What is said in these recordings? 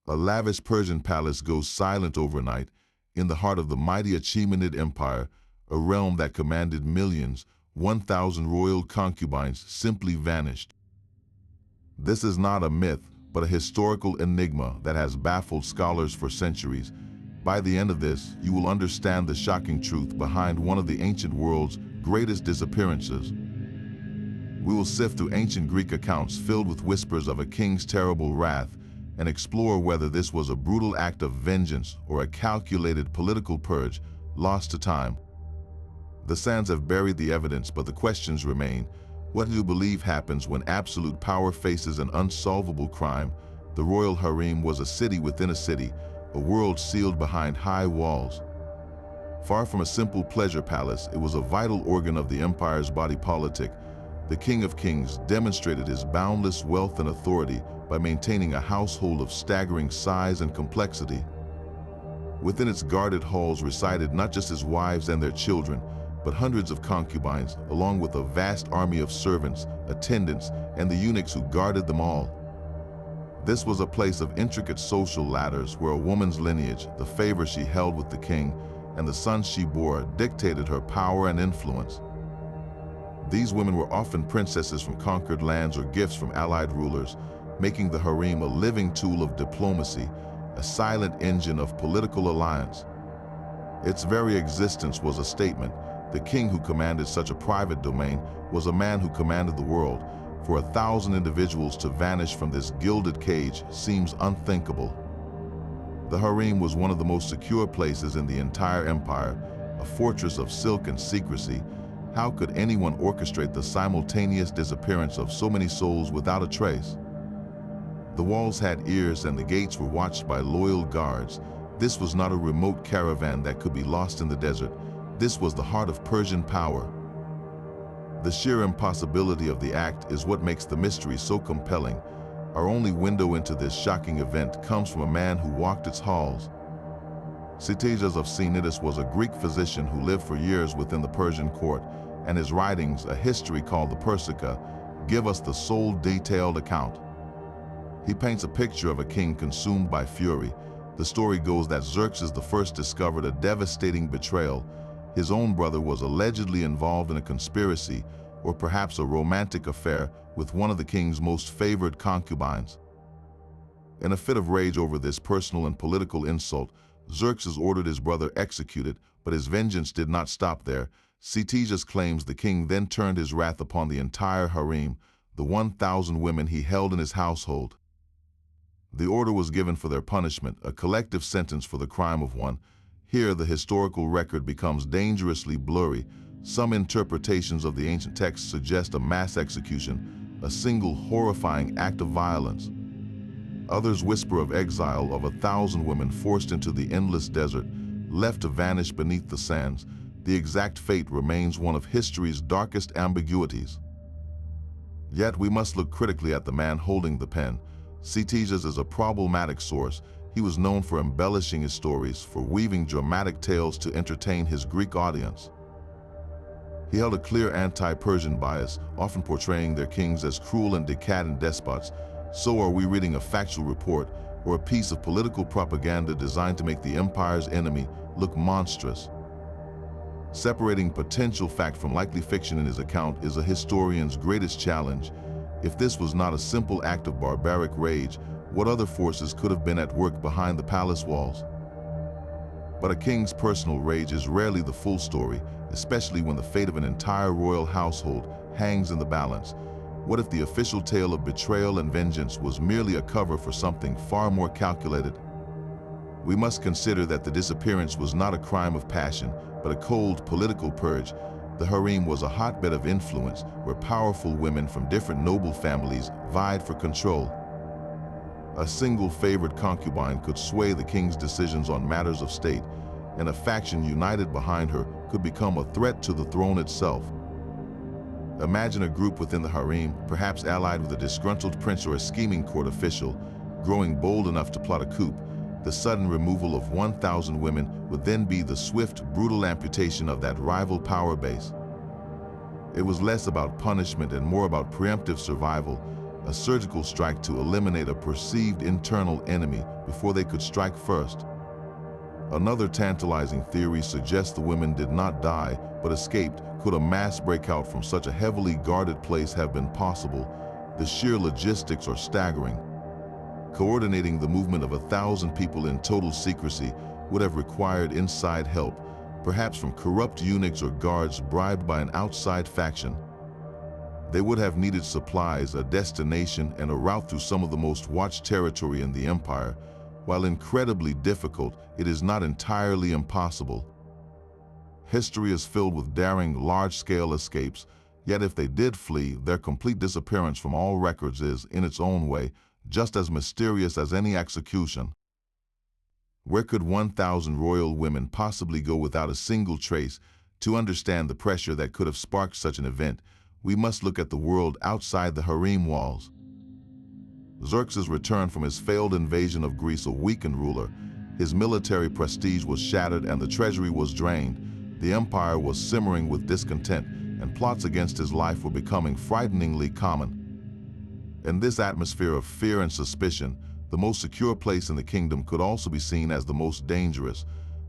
A lavish Persian palace goes silent overnight in the heart of the mighty Achaemenid Empire, a realm that commanded millions. 1,000 royal concubines simply vanished. This is not a myth, but a historical enigma that has baffled scholars for centuries. By the end of this, you will understand the shocking truth behind one of the ancient world's greatest disappearances. We will sift through ancient Greek accounts filled with whispers of a king's terrible wrath and explore whether this was a brutal act of vengeance or a calculated political purge lost to time. The sands have buried the evidence, but the questions remain. What do you believe happens when absolute power faces an unsolvable crime? The royal harem was a city within a city, a world sealed behind high walls. Far from a simple pleasure palace, it was a vital organ of the empire's body politic. The King of Kings demonstrated his boundless wealth and authority by maintaining a household of staggering size and complexity. Within its guarded halls resided not just his wives and their children, but hundreds of concubines, along with a vast army of servants, attendants, and the eunuchs who guarded them all. This was a place of intricate social ladders where a woman's lineage, the favor she held with the king, and the sons she bore dictated her power and influence. These women were often princesses from conquered lands or gifts from allied rulers, making the harem a living tool of diplomacy, a silent engine of political alliance. Its very existence was a statement. The king who commanded such a private domain was a man who commanded the world. For 1,000 individuals to vanish from this gilded cage seems unthinkable. The harem was one of the most secure places in the entire empire, a fortress of silk and secrecy. How could anyone orchestrate the simultaneous disappearance of so many souls without a trace? The walls had ears and the gates were watched by loyal guards. This was not a remote caravan that could be lost in the desert. This was the heart of Persian power. The sheer impossibility of the act is what makes the mystery so compelling. Our only window into this shocking event comes from a man who walked its halls. Ctesias of Cnidus was a Greek physician who lived for years within the Persian court, and his writings, a history called the Persica, give us the sole detailed account. He paints a picture of a king consumed by fury. The story goes that Xerxes I discovered a devastating betrayal. His own brother was allegedly involved in a conspiracy, or perhaps a romantic affair, with one of the king's most favored concubines. In a fit of rage over this personal and political insult, Xerxes ordered his brother executed, but his vengeance did not stop there. Ctesias claims the king then turned his wrath upon the entire harem, the 1,000 women he held in his household. The order was given for their punishment, a collective sentence for the crime of one. Here, the historical record becomes dangerously blurry. Some interpretations of the ancient texts suggest a mass execution, a single horrifying act of violence. Others whisper of exile of 1,000 women forced into the endless desert, left to vanish beneath the sands. The exact fate remains one of history's darkest ambiguities. Yet we must look critically at the man holding the pen. Ctesias is a problematic source. He was known for embellishing his stories, for weaving dramatic tales to entertain his Greek audience. He held a clear anti-Persian bias, often portraying their kings as cruel and decadent despots. So are we reading a factual report or a piece of political propaganda designed to make the empire's enemy look monstrous? Separating potential fact from likely fiction in his account is a historian's greatest challenge. If this was not a simple act of barbaric rage, what other forces could have been at work behind the palace walls? But a king's personal rage is rarely the full story, especially when the fate of an entire royal household hangs in the balance. What if the official tale of betrayal and vengeance was merely a cover for something far more calculated? We must consider that the disappearance was not a crime of passion, but a cold political purge. The harem was a hotbed of influence where powerful women from different noble families vied for control. A single favored concubine could sway the king's decisions on matters of state, and a faction united behind her could become a threat to the throne itself. Imagine a group within the harem, perhaps allied with a disgruntled prince or a scheming court official, growing bold enough to plot a coup. The sudden removal of 1,000 women would then be the swift, brutal amputation of that rival power base. It was less about punishment and more about preemptive survival. a surgical strike to eliminate a perceived internal enemy before they could strike first. Another tantalizing theory suggests the women did not die, but escaped. Could a mass breakout from such a heavily guarded place have been possible? The sheer logistics are staggering. Coordinating the movement of 1,000 people in total secrecy would have required inside help, perhaps from corrupt eunuchs or guards bribed by an outside faction. They would have needed supplies, a destination, and a route through some of the most watched territory in the empire. While incredibly difficult, it is not entirely impossible. History is filled with daring, large-scale escapes, yet if they did flee, their complete disappearance from all records is, in its own way, just as mysterious as any execution. Where could 1,000 royal women possibly go without a single trace? To understand the pressure that could have sparked such an event, we must look at the world outside the harem walls. Xerxes returned from his failed invasion of Greece a weakened ruler. His military prestige was shattered and the treasury was drained. The empire was simmering with discontent, and plots against his life were becoming frighteningly common. In this atmosphere of fear and suspicion, the most secure place in the kingdom could also be seen as the most dangerous.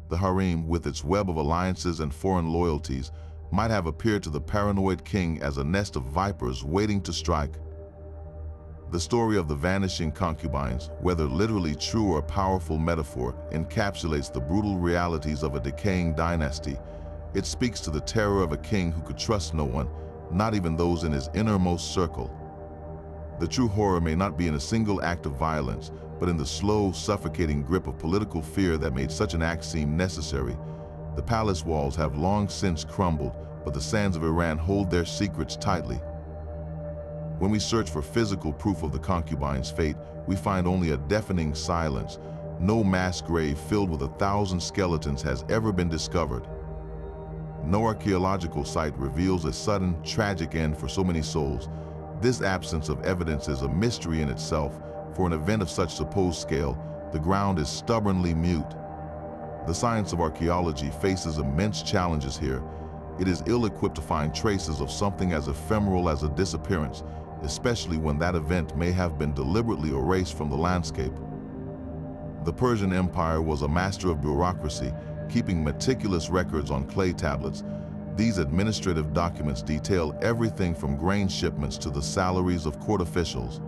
The harem, with its web of alliances and foreign loyalties, might have appeared to the paranoid king as a nest of vipers waiting to strike. The story of the vanishing concubines, whether literally true or a powerful metaphor, encapsulates the brutal realities of a decaying dynasty. It speaks to the terror of a king who could trust no one, not even those in his innermost circle. The true horror may not be in a single act of violence, but in the slow, suffocating grip of political fear that made such an act seem necessary. The palace walls have long since crumbled, but the sands of Iran hold their secrets tightly. When we search for physical proof of the concubines' fate, we find only a deafening silence. No mass grave filled with 1,000 skeletons has ever been discovered. No archaeological site reveals a sudden, tragic end for so many souls. This absence of evidence is a mystery in itself. For an event of such supposed scale, the ground is stubbornly mute. The science of archaeology faces immense challenges here. It is ill-equipped to find traces of something as ephemeral as a disappearance, especially when that event may have been deliberately erased from the landscape. The Persian Empire was a master of bureaucracy, keeping meticulous records on clay tablets. These administrative documents detail everything from grain shipments to the salaries of court officials.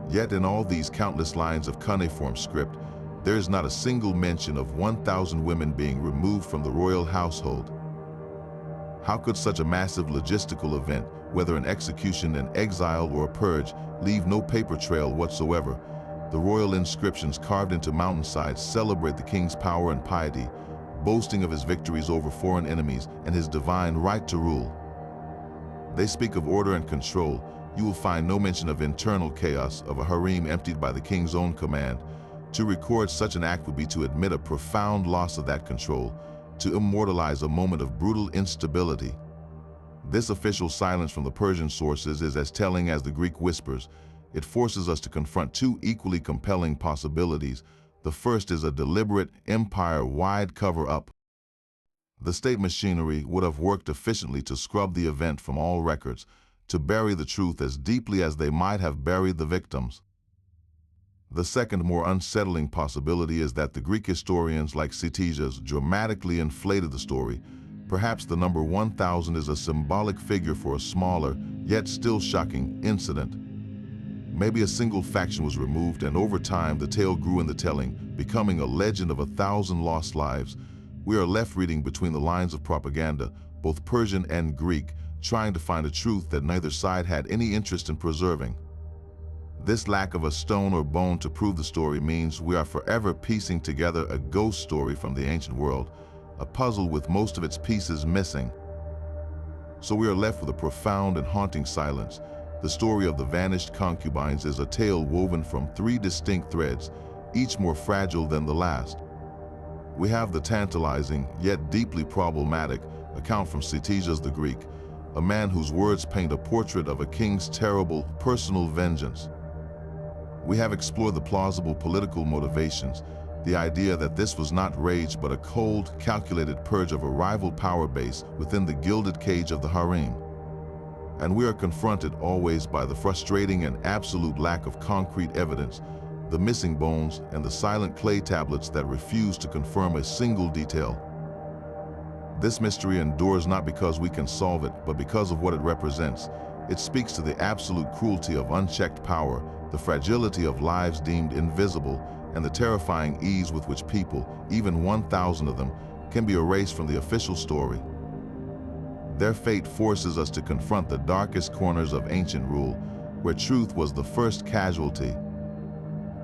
Yet in all these countless lines of cuneiform script, there is not a single mention of 1,000 women being removed from the royal household. How could such a massive logistical event, whether an execution, an exile, or a purge, leave no paper trail whatsoever? The royal inscriptions carved into mountainsides celebrate the king's power and piety, boasting of his victories over foreign enemies and his divine right to rule. They speak of order and control. You will find no mention of internal chaos, of a harem emptied by the king's own command. To record such an act would be to admit a profound loss of that control, to immortalize a moment of brutal instability. This official silence from the Persian sources is as telling as the Greek whispers. It forces us to confront two equally compelling possibilities. The first is a deliberate, empire-wide cover-up. The state machinery would have worked efficiently to scrub the event from all records, to bury the truth as deeply as they might have buried the victims. The second, more unsettling possibility is that the Greek historians like Ctesias dramatically inflated the story. Perhaps the number 1,000 is a symbolic figure for a smaller, yet still shocking, incident. Maybe a single faction was removed, and over time the tale grew in the telling, becoming a legend of 1,000 lost lives. We are left reading between the lines of propaganda, both Persian and Greek, trying to find a truth that neither side had any interest in preserving. This lack of a stone or bone to prove the story means we are forever piecing together a ghost story from the ancient world, a puzzle with most of its pieces missing. So we are left with a profound and haunting silence. The story of the vanished concubines is a tale woven from 3 distinct threads, each more fragile than the last. We have the tantalizing, yet deeply problematic, account from Ctesias the Greek, a man whose words paint a portrait of a king's terrible, personal vengeance. We have explored the plausible political motivations, the idea that this was not rage but a cold, calculated purge of a rival power base within the gilded cage of the harem. And we are confronted always by the frustrating and absolute lack of concrete evidence, the missing bones and the silent clay tablets that refuse to confirm a single detail. This mystery endures not because we can solve it, but because of what it represents. It speaks to the absolute cruelty of unchecked power, the fragility of lives deemed invisible, and the terrifying ease with which people, even 1,000 of them, can be erased from the official story. Their fate forces us to confront the darkest corners of ancient rule, where truth was the first casualty.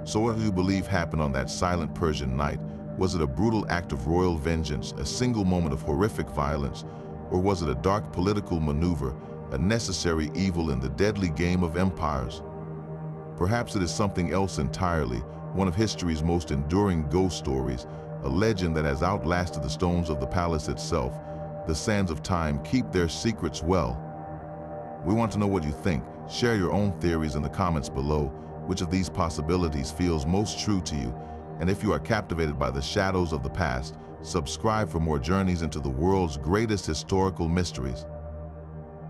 So what do you believe happened on that silent Persian night? Was it a brutal act of royal vengeance, a single moment of horrific violence, or was it a dark political maneuver, a necessary evil in the deadly game of empires? Perhaps it is something else entirely, one of history's most enduring ghost stories, a legend that has outlasted the stones of the palace itself. The sands of time keep their secrets well. We want to know what you think. Share your own theories in the comments below. Which of these possibilities feels most true to you? And if you are captivated by the shadows of the past, subscribe for more journeys into the world's greatest historical mysteries.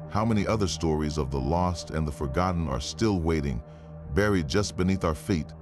How many other stories of the lost and the forgotten are still waiting, buried just beneath our feet?